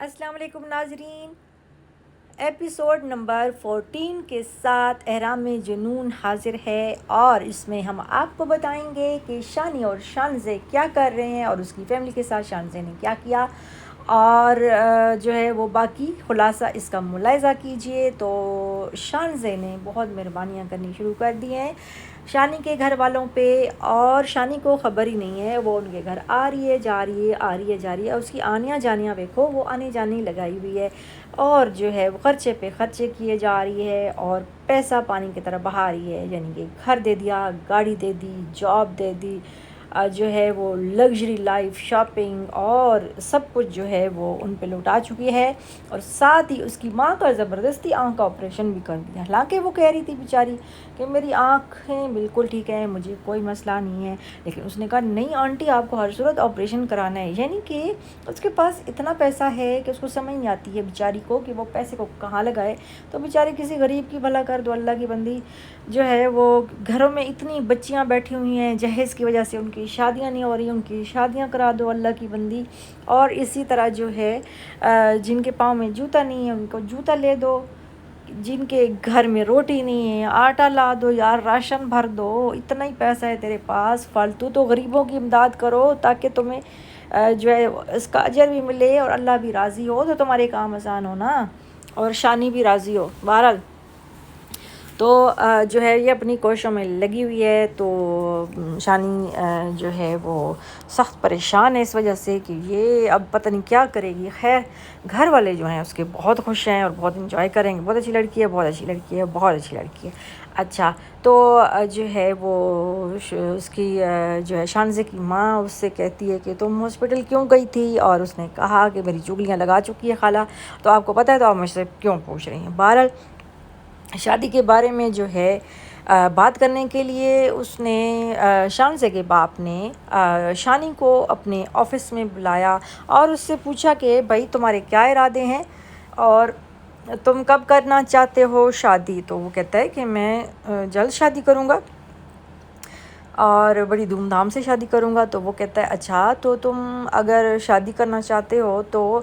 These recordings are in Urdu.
السلام علیکم ناظرین، ایپیسوڈ نمبر 14 کے ساتھ احرام جنون حاضر ہے، اور اس میں ہم آپ کو بتائیں گے کہ شانی اور شانزے کیا کر رہے ہیں اور اس کی فیملی کے ساتھ شانزے نے کیا کیا، اور جو ہے وہ باقی خلاصہ اس کا ملاحظہ کیجئے۔ تو شانزے نے بہت مہربانیاں کرنی شروع کر دی ہیں شانی کے گھر والوں پہ، اور شانی کو خبر ہی نہیں ہے، وہ ان کے گھر آ رہی ہے جا رہی ہے، آ رہی ہے جا رہی ہے، اس کی آنیاں جانیاں دیکھو، وہ آنے جانے لگائی ہوئی ہے، اور جو ہے وہ خرچے پہ خرچے کیے جا رہی ہے، اور پیسہ پانی کی طرح بہا رہی ہے، یعنی کہ گھر دے دیا، گاڑی دے دی، جاب دے دی، جو ہے وہ لگژری لائف، شاپنگ اور سب کچھ جو ہے وہ ان پہ لوٹا چکی ہے، اور ساتھ ہی اس کی ماں کا زبردستی آنکھ کا آپریشن بھی کر دیا، حالانکہ وہ کہہ رہی تھی بیچاری کہ میری آنکھیں بالکل ٹھیک ہیں، مجھے کوئی مسئلہ نہیں ہے، لیکن اس نے کہا نہیں آنٹی، آپ کو ہر صورت آپریشن کرانا ہے، یعنی کہ اس کے پاس اتنا پیسہ ہے کہ اس کو سمجھ نہیں آتی ہے بیچاری کو کہ وہ پیسے کو کہاں لگائے، تو بیچاری کسی غریب کی بھلا کر دو، اللہ کی بندی جو ہے وہ گھروں میں اتنی بچیاں بیٹھی ہوئی ہیں، جہیز کی وجہ سے ان کی شادیاں نہیں ہو رہی، ان کی شادیاں کرا دو اللہ کی بندی، اور اسی طرح جو ہے جن کے پاؤں میں جوتا نہیں ہے ان کو جوتا لے دو، جن کے گھر میں روٹی نہیں ہے آٹا لا دو یار، راشن بھر دو، اتنا ہی پیسہ ہے تیرے پاس فالتو، تو غریبوں کی امداد کرو تاکہ تمہیں جو ہے اس کا اجر بھی ملے اور اللہ بھی راضی ہو، تو تمہارے کام آسان ہو نا، اور شانی بھی راضی ہو۔ بہرحال تو جو ہے یہ اپنی کوششوں میں لگی ہوئی ہے، تو شانی جو ہے وہ سخت پریشان ہے اس وجہ سے کہ یہ اب پتہ نہیں کیا کرے گی۔ خیر گھر والے جو ہیں اس کے بہت خوش ہیں اور بہت انجوائے کریں گے، بہت اچھی لڑکی ہے، بہت اچھی لڑکی ہے، بہت اچھی لڑکی ہے۔ اچھا تو جو ہے وہ اس کی جو ہے شانزے کی ماں اس سے کہتی ہے کہ تم ہاسپٹل کیوں گئی تھی، اور اس نے کہا کہ میری چگلیاں لگا چکی ہے خالہ، تو آپ کو پتہ ہے تو آپ مجھ سے کیوں پوچھ رہی ہیں۔ بہرحال شادی کے بارے میں جو ہے بات کرنے کے لیے اس نے شانزے کے باپ نے شانی کو اپنے آفس میں بلایا اور اس سے پوچھا کہ بھائی تمہارے کیا ارادے ہیں اور تم کب کرنا چاہتے ہو شادی، تو وہ کہتا ہے کہ میں جلد شادی کروں گا اور بڑی دھوم دھام سے شادی کروں گا، تو وہ کہتا ہے اچھا تو تم اگر شادی کرنا چاہتے ہو تو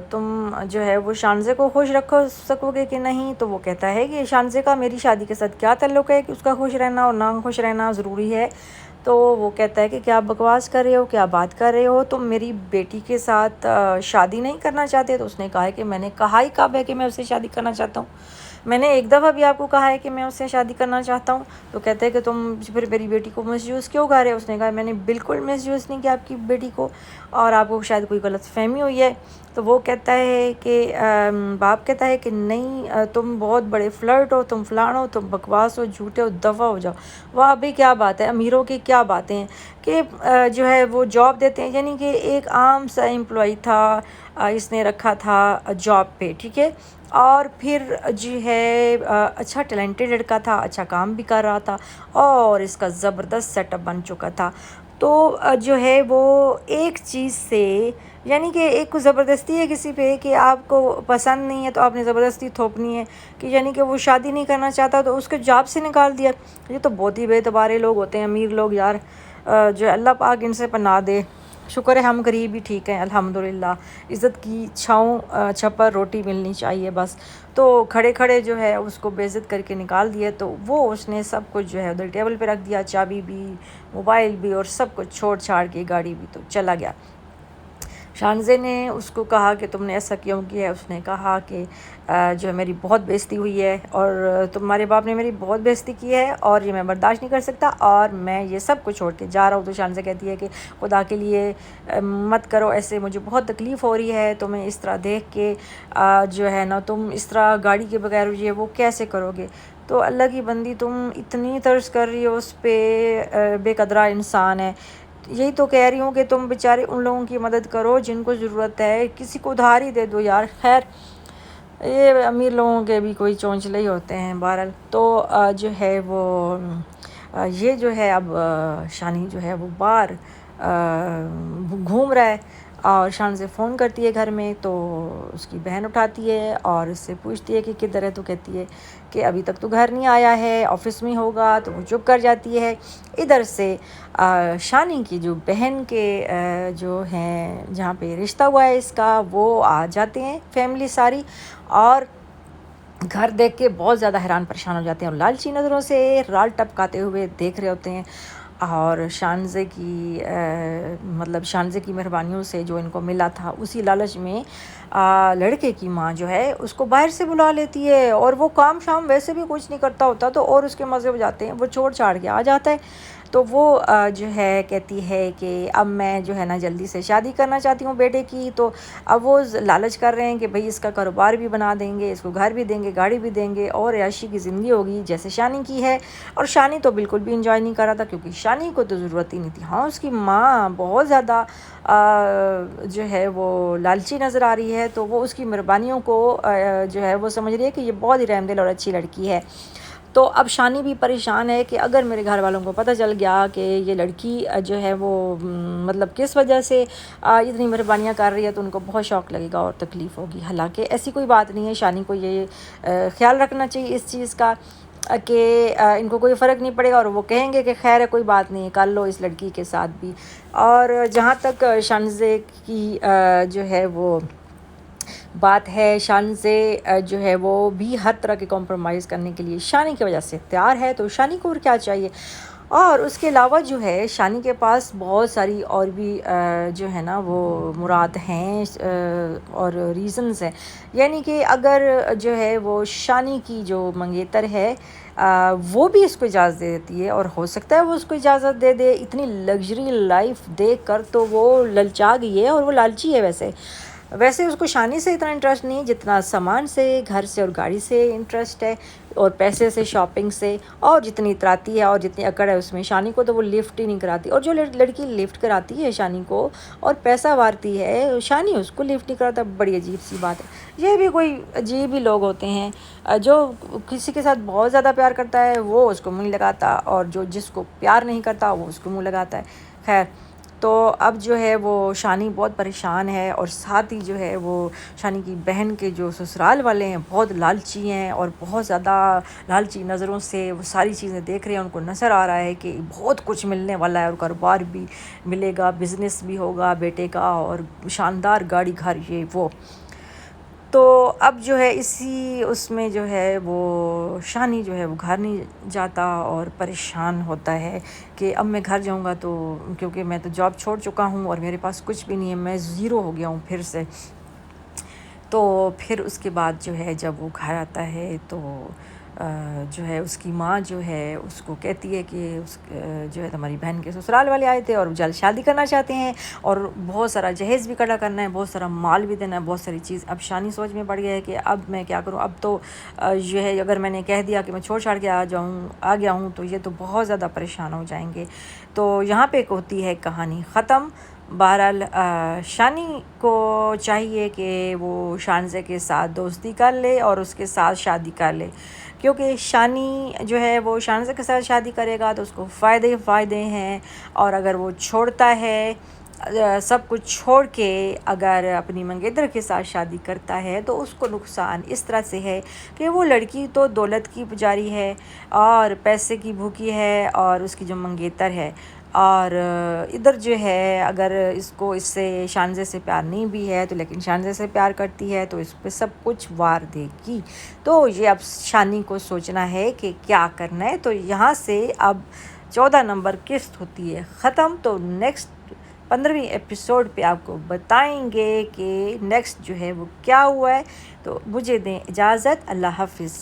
تم جو ہے وہ شانزے کو خوش رکھ سکو گے کہ نہیں، تو وہ کہتا ہے کہ شانزے کا میری شادی کے ساتھ کیا تعلق ہے کہ اس کا خوش رہنا اور نہ خوش رہنا ضروری ہے، تو وہ کہتا ہے کہ کیا بکواس کر رہے ہو، کیا بات کر رہے ہو، تم میری بیٹی کے ساتھ شادی نہیں کرنا چاہتے، تو اس نے کہا ہے کہ میں نے کہا ہی کب ہے کہ میں اس سے شادی کرنا چاہتا ہوں، میں نے ایک دفعہ بھی آپ کو کہا ہے کہ میں اس سے شادی کرنا چاہتا ہوں، تو کہتے ہیں کہ تم پھر میری بیٹی کو مس یوز کیوں کر رہے ہو، اس نے کہا میں نے بالکل مس یوز نہیں کیا آپ کی بیٹی کو، اور آپ کو شاید کوئی غلط فہمی ہوئی ہے، تو وہ کہتا ہے کہ باپ کہتا ہے کہ نہیں تم بہت بڑے فلرٹ ہو، تم فلان ہو، تم بکواس ہو، جھوٹے ہو، دفع ہو جاؤ، واہ بھی کیا بات ہے، امیروں کی کیا باتیں ہیں کہ جو ہے وہ جاب دیتے ہیں، یعنی کہ ایک عام سا امپلائی تھا، اس نے رکھا تھا جاب پہ، ٹھیک ہے، اور پھر جو ہے اچھا ٹیلنٹڈ لڑکا تھا، اچھا کام بھی کر رہا تھا، اور اس کا زبردست سیٹ اپ بن چکا تھا، تو جو ہے وہ ایک چیز سے، یعنی کہ ایک کو زبردستی ہے کسی پہ کہ آپ کو پسند نہیں ہے تو آپ نے زبردستی تھوپنی ہے، کہ یعنی کہ وہ شادی نہیں کرنا چاہتا تو اس کے جاب سے نکال دیا، یہ تو بہت ہی بے اعتبارے لوگ ہوتے ہیں امیر لوگ یار، جو اللہ پاک ان سے پناہ دے، شکر ہے ہم غریب بھی ٹھیک ہیں الحمدللہ، عزت کی چھپر روٹی ملنی چاہیے بس، تو کھڑے کھڑے جو ہے اس کو بے عزت کر کے نکال دیا، تو وہ اس نے سب کچھ جو ہے ادھر ٹیبل پہ رکھ دیا، چابی بھی، موبائل بھی، اور سب کچھ چھوڑ چھاڑ کے گاڑی بھی، تو چلا گیا۔ شانزے نے اس کو کہا کہ تم نے ایسا کیوں کیا ہے، اس نے کہا کہ جو ہے میری بہت بےزتی ہوئی ہے اور تمہارے باپ نے میری بہت بےزتی کی ہے اور یہ میں برداشت نہیں کر سکتا اور میں یہ سب کچھ چھوڑ کے جا رہا ہوں، تو شانزے کہتی ہے کہ خدا کے لیے مت کرو ایسے، مجھے بہت تکلیف ہو رہی ہے تمہیں اس طرح دیکھ کے، جو ہے نا تم اس طرح گاڑی کے بغیر یہ وہ کیسے کرو گے، تو اللہ کی بندی تم اتنی ترس کر رہی ہو اس پہ، بے قدرہ انسان ہے، یہی تو کہہ رہی ہوں کہ تم بیچارے ان لوگوں کی مدد کرو جن کو ضرورت ہے، کسی کو ادھار ہی دے دو یار، خیر یہ امیر لوگوں کے بھی کوئی چونچلے ہی ہوتے ہیں۔ بہرحال تو جو ہے وہ یہ جو ہے اب شانی جو ہے وہ باہر گھوم رہا ہے، اور شان سے فون کرتی ہے گھر میں، تو اس کی بہن اٹھاتی ہے اور اس سے پوچھتی ہے کہ کدھر ہے، تو کہتی ہے کہ ابھی تک تو گھر نہیں آیا ہے، آفس میں ہوگا، تو وہ چپ کر جاتی ہے۔ ادھر سے شانی کی جو بہن کے جو ہیں جہاں پہ رشتہ ہوا ہے اس کا، وہ آ جاتے ہیں فیملی ساری، اور گھر دیکھ کے بہت زیادہ حیران پریشان ہو جاتے ہیں اور لالچی نظروں سے رال ٹپکاتے ہوئے دیکھ رہے ہوتے ہیں۔ اور شانزے کی مطلب شانزے کی مہربانیوں سے جو ان کو ملا تھا، اسی لالچ میں لڑکے کی ماں جو ہے اس کو باہر سے بلا لیتی ہے، اور وہ کام شام ویسے بھی کچھ نہیں کرتا ہوتا، تو اور اس کے مزے ہو جاتے ہیں، وہ چھوڑ چھاڑ کے آ جاتا ہے۔ تو وہ جو ہے کہتی ہے کہ اب میں جو ہے نا جلدی سے شادی کرنا چاہتی ہوں بیٹے کی، تو اب وہ لالچ کر رہے ہیں کہ بھئی اس کا کاروبار بھی بنا دیں گے، اس کو گھر بھی دیں گے، گاڑی بھی دیں گے، اور عیاشی کی زندگی ہوگی جیسے شانی کی ہے۔ اور شانی تو بالکل بھی انجوائے نہیں کر رہا تھا، کیونکہ شانی کو تو ضرورت ہی نہیں تھی۔ ہاں، اس کی ماں بہت زیادہ جو ہے وہ لالچی نظر آ رہی ہے، تو وہ اس کی مہربانیوں کو جو ہے وہ سمجھ رہی ہے کہ یہ بہت ہی رحم دل اور اچھی لڑکی ہے۔ تو اب شانی بھی پریشان ہے کہ اگر میرے گھر والوں کو پتہ چل گیا کہ یہ لڑکی جو ہے وہ مطلب کس وجہ سے اتنی مہربانیاں کر رہی ہے، تو ان کو بہت شوق لگے گا اور تکلیف ہوگی۔ حالانکہ ایسی کوئی بات نہیں ہے، شانی کو یہ خیال رکھنا چاہیے اس چیز کا کہ ان کو کوئی فرق نہیں پڑے گا، اور وہ کہیں گے کہ خیر ہے، کوئی بات نہیں، کر لو اس لڑکی کے ساتھ بھی۔ اور جہاں تک شانزے کی جو ہے وہ بات ہے، شانزے جو ہے وہ بھی ہر طرح کے کمپرومائز کرنے کے لیے شانی کی وجہ سے تیار ہے، تو شانی کو اور کیا چاہیے۔ اور اس کے علاوہ جو ہے شانی کے پاس بہت ساری اور بھی جو ہے نا وہ مراد ہیں اور ریزنز ہیں، یعنی کہ اگر جو ہے وہ شانی کی جو منگیتر ہے وہ بھی اس کو اجازت دے دیتی ہے، اور ہو سکتا ہے وہ اس کو اجازت دے دے، اتنی لگژری لائف دیکھ کر تو وہ للچا گئی ہے، اور وہ لالچی ہے ویسے اس کو شانی سے اتنا انٹرسٹ نہیں جتنا سامان سے، گھر سے اور گاڑی سے انٹرسٹ ہے، اور پیسے سے، شاپنگ سے، اور جتنی اتراتی ہے اور جتنی اکڑ ہے اس میں شانی کو، تو وہ لفٹ ہی نہیں کراتی۔ اور جو لڑکی لفٹ کراتی ہے شانی کو اور پیسہ وارتی ہے، شانی اس کو لفٹ نہیں کراتا، بڑی عجیب سی بات ہے۔ یہ بھی کوئی عجیب ہی لوگ ہوتے ہیں، جو کسی کے ساتھ بہت زیادہ پیار کرتا ہے وہ اس کو منہ لگاتا، اور جس کو پیار نہیں کرتا وہ اس کو منہ لگاتا ہے۔ خیر، تو اب جو ہے وہ شانی بہت پریشان ہے، اور ساتھ ہی جو ہے وہ شانی کی بہن کے جو سسرال والے ہیں بہت لالچی ہیں، اور بہت زیادہ لالچی نظروں سے وہ ساری چیزیں دیکھ رہے ہیں، ان کو نظر آ رہا ہے کہ بہت کچھ ملنے والا ہے، اور کاروبار بھی ملے گا، بزنس بھی ہوگا بیٹے کا، اور شاندار گاڑی گھر یہ وہ۔ تو اب جو ہے اس میں جو ہے وہ شانی جو ہے وہ گھر نہیں جاتا، اور پریشان ہوتا ہے کہ اب میں گھر جاؤں گا تو، کیونکہ میں تو جاب چھوڑ چکا ہوں اور میرے پاس کچھ بھی نہیں ہے، میں زیرو ہو گیا ہوں پھر سے۔ تو پھر اس کے بعد جو ہے جب وہ گھر آتا ہے تو جو ہے اس کی ماں جو ہے اس کو کہتی ہے کہ جو ہے تمہاری بہن کے سسرال والے آئے تھے اور جلد شادی کرنا چاہتے ہیں، اور بہت سارا جہیز بھی اکٹھا کرنا ہے، بہت سارا مال بھی دینا ہے، بہت ساری چیز۔ اب شانی سوچ میں پڑ گیا ہے کہ اب میں کیا کروں، اب تو جو ہے اگر میں نے کہہ دیا کہ میں چھوڑ چھاڑ کے آ گیا ہوں تو یہ تو بہت زیادہ پریشان ہو جائیں گے۔ تو یہاں پہ ہوتی ہے کہانی ختم۔ بہرحال شانی کو چاہیے کہ وہ شانزے کے ساتھ دوستی کر لے اور اس کے ساتھ شادی کر لے، کیونکہ شانی جو ہے وہ شانزے کے ساتھ شادی کرے گا تو اس کو فائدے ہیں، اور اگر وہ چھوڑتا ہے سب کچھ چھوڑ کے اگر اپنی منگیتر کے ساتھ شادی کرتا ہے تو اس کو نقصان اس طرح سے ہے کہ وہ لڑکی تو دولت کی پجاری ہے اور پیسے کی بھوکی ہے، اور اس کی جو منگیتر ہے، اور ادھر جو ہے اگر اس کو اس سے شانزے سے پیار نہیں بھی ہے تو لیکن شانزے سے پیار کرتی ہے تو اس پہ سب کچھ وار دے گی۔ تو یہ اب شانی کو سوچنا ہے کہ کیا کرنا ہے۔ تو یہاں سے اب 14 نمبر قسط ہوتی ہے ختم۔ تو نیکسٹ 15ویں ایپیسوڈ پہ آپ کو بتائیں گے کہ نیکسٹ جو ہے وہ کیا ہوا ہے۔ تو مجھے دیں اجازت، اللہ حافظ۔